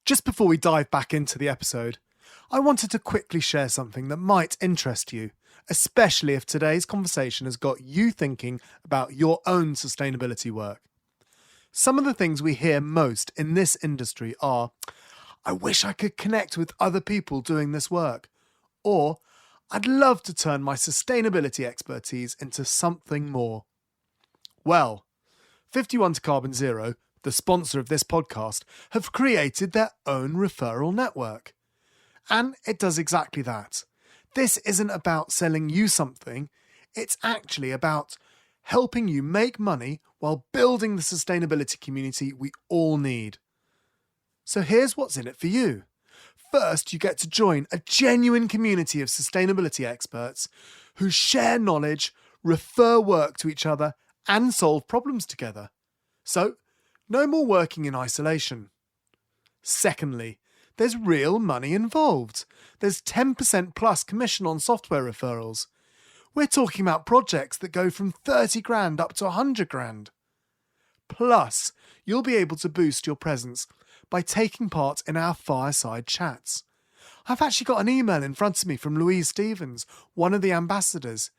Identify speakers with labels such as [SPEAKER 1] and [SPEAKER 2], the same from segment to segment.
[SPEAKER 1] Just before we dive back into the episode, I wanted to quickly share something that might interest you, especially if today's conversation has got you thinking about your own sustainability work. Some of the things we hear most in this industry are, I wish I could connect with other people doing this work, or I'd love to turn my sustainability expertise into something more. Well, 51 to Carbon Zero, the sponsor of this podcast, have created their own referral network. And it does exactly that. This isn't about selling you something, it's actually about helping you make money while building the sustainability community we all need. So here's what's in it for you. First, you get to join a genuine community of sustainability experts who share knowledge, refer work to each other, and solve problems together. So, no more working in isolation. Secondly, there's real money involved. There's 10% plus commission on software referrals. We're talking about projects that go from 30 grand up to 100 grand. Plus, you'll be able to boost your presence by taking part in our fireside chats. I've actually got an email in front of me from Louise Stevens, one of the ambassadors,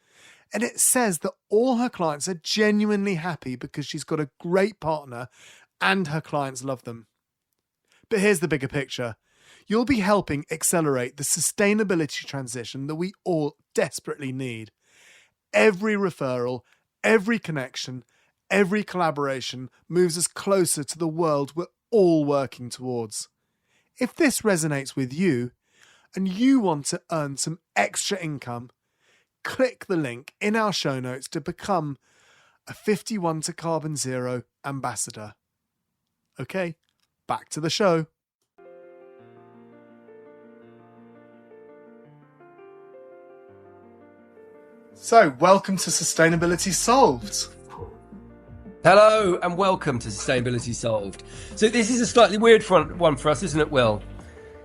[SPEAKER 1] and it says that all her clients are genuinely happy because she's got a great partner and her clients love them. But here's the bigger picture. You'll be helping accelerate the sustainability transition that we all desperately need. Every referral, every connection, every collaboration moves us closer to the world we're all working towards. If this resonates with you and you want to earn some extra income, click the link in our show notes to become a 51 to Carbon Zero ambassador. Okay, back to the show. So, welcome to Sustainability Solved.
[SPEAKER 2] Hello and welcome to Sustainability Solved. So this is a slightly weird one for us, isn't it, Will?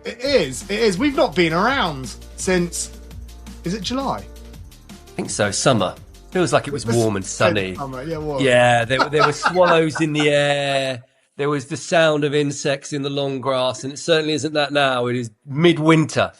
[SPEAKER 1] It is. We've not been around since, is it July?
[SPEAKER 2] I think so, summer. Feels like it was warm and sunny.
[SPEAKER 1] Summer, yeah, warm.
[SPEAKER 2] Yeah, there were swallows in the air. There was the sound of insects in the long grass, and it certainly isn't that now. It is midwinter,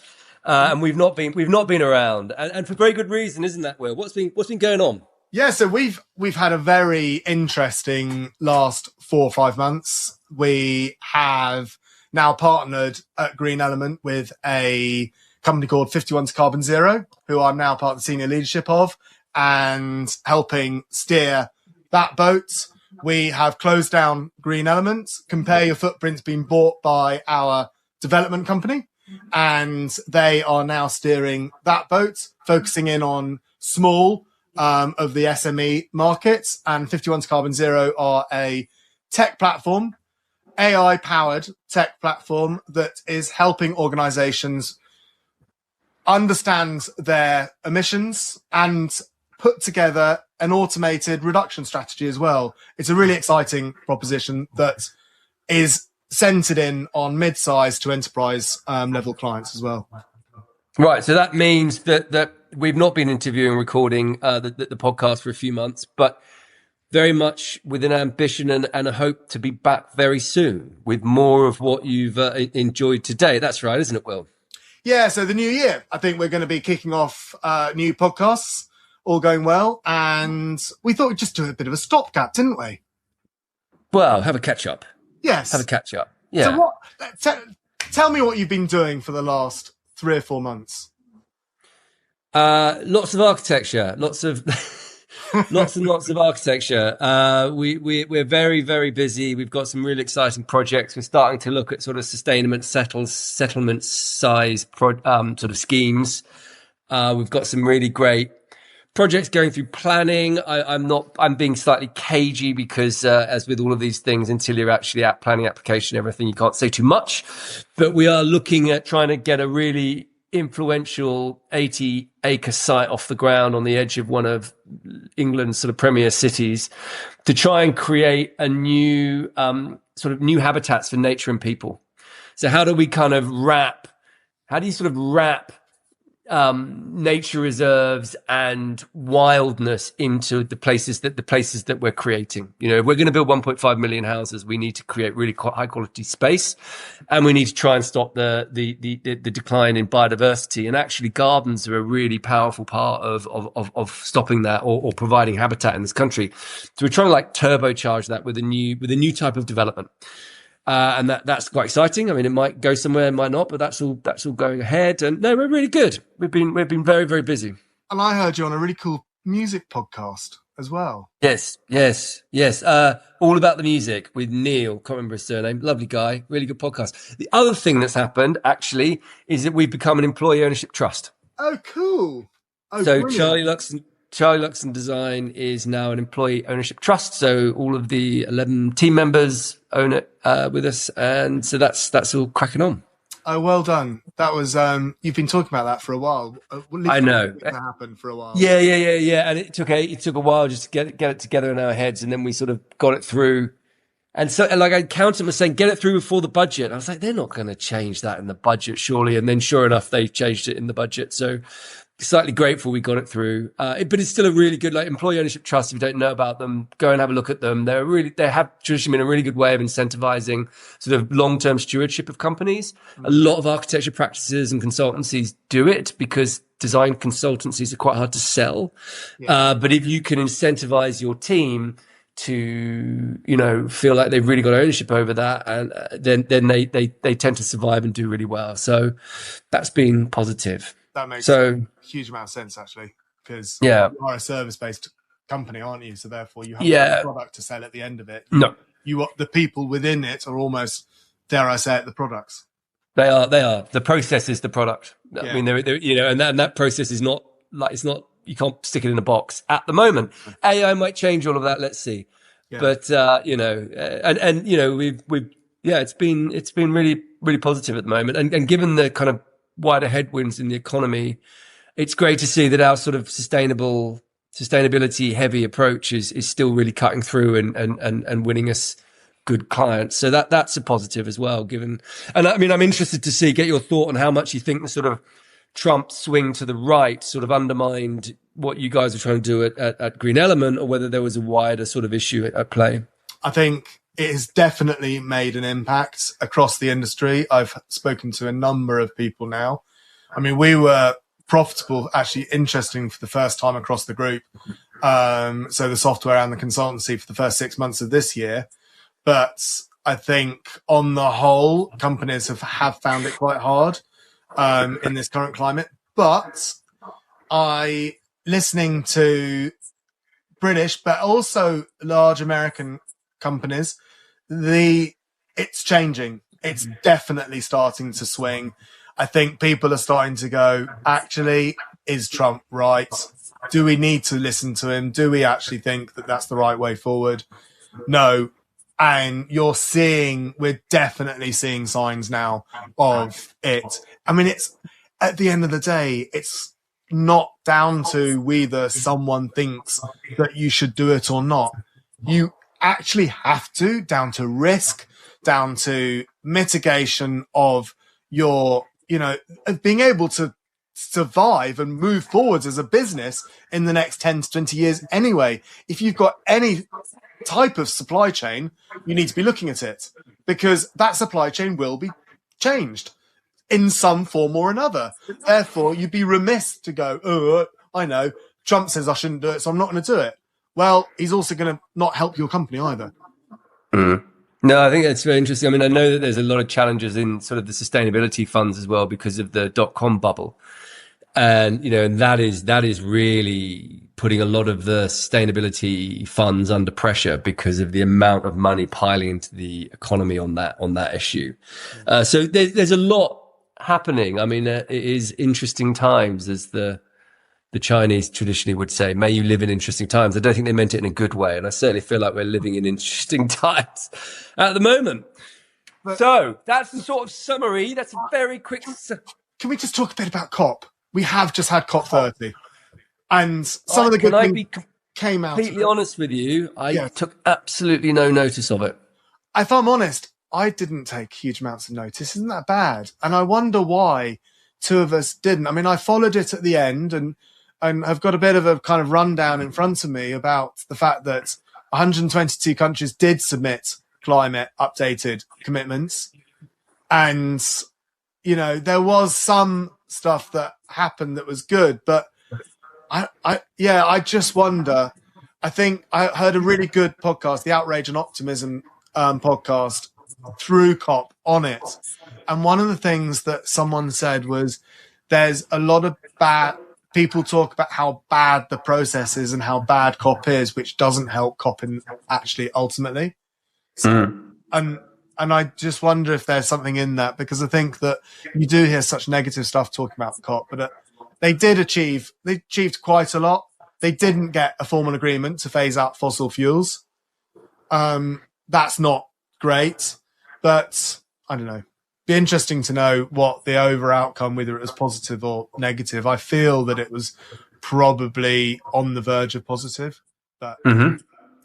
[SPEAKER 2] and we've not been around, and for very good reason, isn't that, Will? What's been going on?
[SPEAKER 1] Yeah, so we've had a very interesting last 4 or 5 months. We have now partnered at Green Element with a company called 51 to Carbon Zero, who I'm now part of the senior leadership of, and helping steer that boat. We have closed down Green Element. Compare Your Footprint's been bought by our development company, and they are now steering that boat, focusing in on small of the SME markets. And 51 to Carbon Zero are a tech platform, AI-powered tech platform that is helping organizations understand their emissions and put together an automated reduction strategy as well. It's a really exciting proposition that is centered in on mid-size to enterprise level clients as well.
[SPEAKER 2] Right, so that means that we've not been interviewing and recording the podcast for a few months, but very much with an ambition and a hope to be back very soon with more of what you've enjoyed today. That's right, isn't it, Will?
[SPEAKER 1] Yeah, so the new year, I think we're going to be kicking off new podcasts, all going well, and we thought we'd just do a bit of a stopgap, didn't we?
[SPEAKER 2] Well, have a catch-up.
[SPEAKER 1] Yes.
[SPEAKER 2] Have a catch-up, yeah.
[SPEAKER 1] So tell me what you've been doing for the last 3 or 4 months.
[SPEAKER 2] Lots of architecture, lots and lots of architecture. We're very, very busy. We've got some really exciting projects. We're starting to look at sort of settlement size sort of schemes. We've got some really great projects going through planning. I'm being slightly cagey because, as with all of these things, until you're actually at planning application, everything, you can't say too much. But we are looking at trying to get a really influential 80-acre site off the ground on the edge of one of England's sort of premier cities to try and create a new sort of new habitats for nature and people. So how do you sort of wrap nature reserves and wildness into the places that we're creating. You know, if we're going to build 1.5 million houses, we need to create really high quality space, and we need to try and stop the decline in biodiversity. And actually, gardens are a really powerful part of stopping that or providing habitat in this country. So we're trying to like turbocharge that with a new type of development. And that's quite exciting. I mean, it might go somewhere, it might not, but that's all going ahead. And no, we're really good. We've been very, very busy.
[SPEAKER 1] And I heard you on a really cool music podcast as well.
[SPEAKER 2] Yes. All about the music with Neil. Can't remember his surname. Lovely guy. Really good podcast. The other thing that's happened actually is that we've become an employee ownership trust.
[SPEAKER 1] Oh, cool. Oh,
[SPEAKER 2] so
[SPEAKER 1] brilliant.
[SPEAKER 2] Charlie Luxon Design is now an employee ownership trust. So all of the 11 team members own it with us. And so that's all cracking on.
[SPEAKER 1] Oh, well done. That was, you've been talking about that for a while.
[SPEAKER 2] I know.
[SPEAKER 1] That happened for a while.
[SPEAKER 2] Yeah. And it took a while just to get it together in our heads. And then we sort of got it through. And so, like, our accountant was saying, get it through before the budget. I was like, they're not going to change that in the budget, surely. And then sure enough, they changed it in the budget. So slightly grateful we got it through. But it's still a really good, like, employee ownership trust. If you don't know about them, go and have a look at them. They have traditionally been a really good way of incentivizing sort of long-term stewardship of companies. A lot of architecture practices and consultancies do it because design consultancies are quite hard to sell. Yeah. But if you can incentivize your team to, you know, feel like they've really got ownership over that, and then they tend to survive and do really well. So that's been positive.
[SPEAKER 1] That makes a huge amount of sense, actually, because you are a service-based company, aren't you? So therefore, you have a product to sell at the end of it. The people within it are almost, dare I say it, the products.
[SPEAKER 2] They are. The process is the product. Yeah. I mean, they're you know, and that process is not like, it's not, you can't stick it in a box at the moment. AI might change all of that. Let's see. Yeah. But, you know, and, you know, it's been really, really positive at the moment. And given the kind of wider headwinds in the economy, it's great to see that our sort of sustainability heavy approach is still really cutting through and winning us good clients. So that's a positive as well, given, and I mean, I'm interested to get your thought on how much you think the sort of Trump swing to the right sort of undermined what you guys were trying to do at Green Element, or whether there was a wider sort of issue at play.
[SPEAKER 1] I think it has definitely made an impact across the industry. I've spoken to a number of people now. I mean, we were profitable, actually interesting for the first time across the group. So the software and the consultancy for the first 6 months of this year. But I think on the whole, companies have found it quite hard in this current climate. But listening to British, but also large American companies, it's changing. It's definitely starting to swing. I think people are starting to go, actually, is Trump right? Do we need to listen to him? Do we actually think that that's the right way forward? No. And we're definitely seeing signs now of it. I mean, it's at the end of the day, it's not down to whether someone thinks that you should do it or not. You actually have to, down to risk, down to mitigation of your, of being able to survive and move forwards as a business in the next 10 to 20 years anyway. If you've got any type of supply chain, you need to be looking at it, because that supply chain will be changed in some form or another. Therefore, you'd be remiss to go, oh, I know, Trump says I shouldn't do it, so I'm not going to do it. Well, he's also going to not help your company either.
[SPEAKER 2] Mm. No, I think that's very interesting. I mean, I know that there's a lot of challenges in sort of the sustainability funds as well because of the .com bubble. And, and that is really putting a lot of the sustainability funds under pressure because of the amount of money piling into the economy on that issue. So there's a lot happening. I mean, it is interesting times, as the Chinese traditionally would say, may you live in interesting times. I don't think they meant it in a good way. And I certainly feel like we're living in interesting times at the moment. So that's the sort of summary. That's a very quick.
[SPEAKER 1] Can we just talk a bit about COP? We have just had COP30. And some of the good things came out.
[SPEAKER 2] Completely honest with you, I took absolutely no notice of it.
[SPEAKER 1] If I'm honest, I didn't take huge amounts of notice. Isn't that bad? And I wonder why two of us didn't. I mean, I followed it at the end and I've got a bit of a kind of rundown in front of me about the fact that 122 countries did submit climate updated commitments. And, you know, there was some stuff that happened that was good, but I just wonder. I think I heard a really good podcast, the Outrage and Optimism podcast, through COP on it. And one of the things that someone said was there's a lot of bad people talk about how bad the process is and how bad COP is, which doesn't help COP in actually ultimately. And I just wonder if there's something in that, because I think that you do hear such negative stuff talking about the COP, but they achieved quite a lot. They didn't get a formal agreement to phase out fossil fuels. That's not great, but I don't know. Be interesting to know what the over outcome, whether it was positive or negative. I feel that it was probably on the verge of positive, but you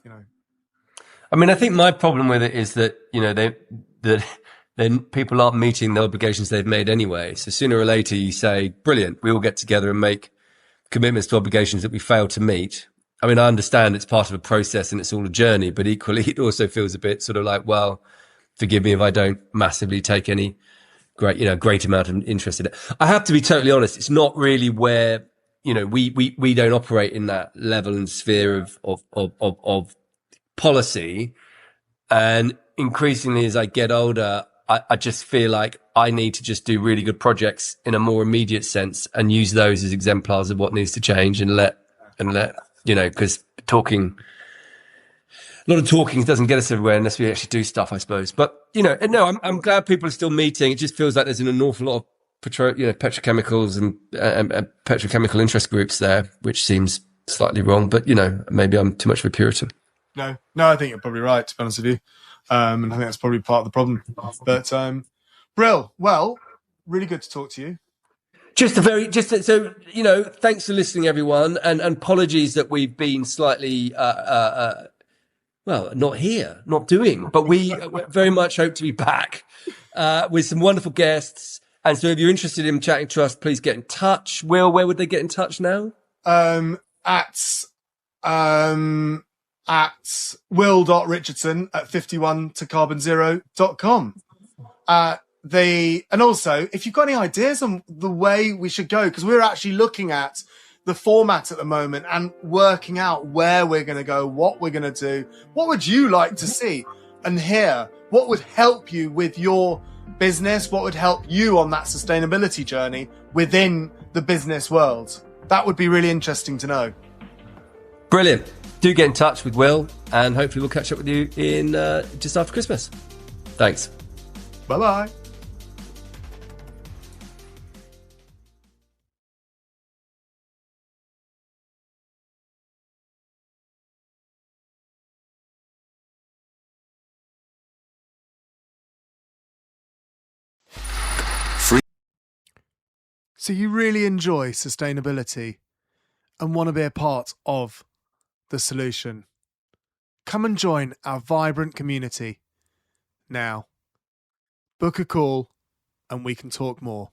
[SPEAKER 1] know.
[SPEAKER 2] I mean, I think my problem with it is that, you know, then people aren't meeting the obligations they've made anyway. So sooner or later you say, brilliant, we all get together and make commitments to obligations that we fail to meet. I mean, I understand it's part of a process and it's all a journey, but equally it also feels a bit sort of like, well, forgive me if I don't massively take any great amount of interest in it. I have to be totally honest. It's not really where, you know, we don't operate in that level and sphere of policy. And increasingly as I get older, I just feel like I need to just do really good projects in a more immediate sense and use those as exemplars of what needs to change and let, you know, because a lot of talking doesn't get us everywhere unless we actually do stuff, I suppose. But, you know, no, I'm glad people are still meeting. It just feels like there's an awful lot of petrochemicals and petrochemical interest groups there, which seems slightly wrong. But, you know, maybe I'm too much of a Puritan.
[SPEAKER 1] No, I think you're probably right, to be honest with you. And I think that's probably part of the problem. But, Brill, well, really good to talk to you.
[SPEAKER 2] So, you know, thanks for listening, everyone. And apologies that we've been slightly, well, not doing, but we very much hope to be back with some wonderful guests. And so if you're interested in chatting to us, please get in touch. Will, where would they get in touch now?
[SPEAKER 1] At will.richardson at 51tocarbonzero.com. And also, if you've got any ideas on the way we should go, because we're actually looking at the format at the moment and working out where we're going to go, what we're going to do. What would you like to see and hear? What would help you with your business? What would help you on that sustainability journey within the business world? That would be really interesting to know.
[SPEAKER 2] Brilliant. Do get in touch with Will, and hopefully we'll catch up with you in just after Christmas. Thanks.
[SPEAKER 1] Bye-bye. So you really enjoy sustainability and want to be a part of the solution? Come and join our vibrant community now. Book a call and we can talk more.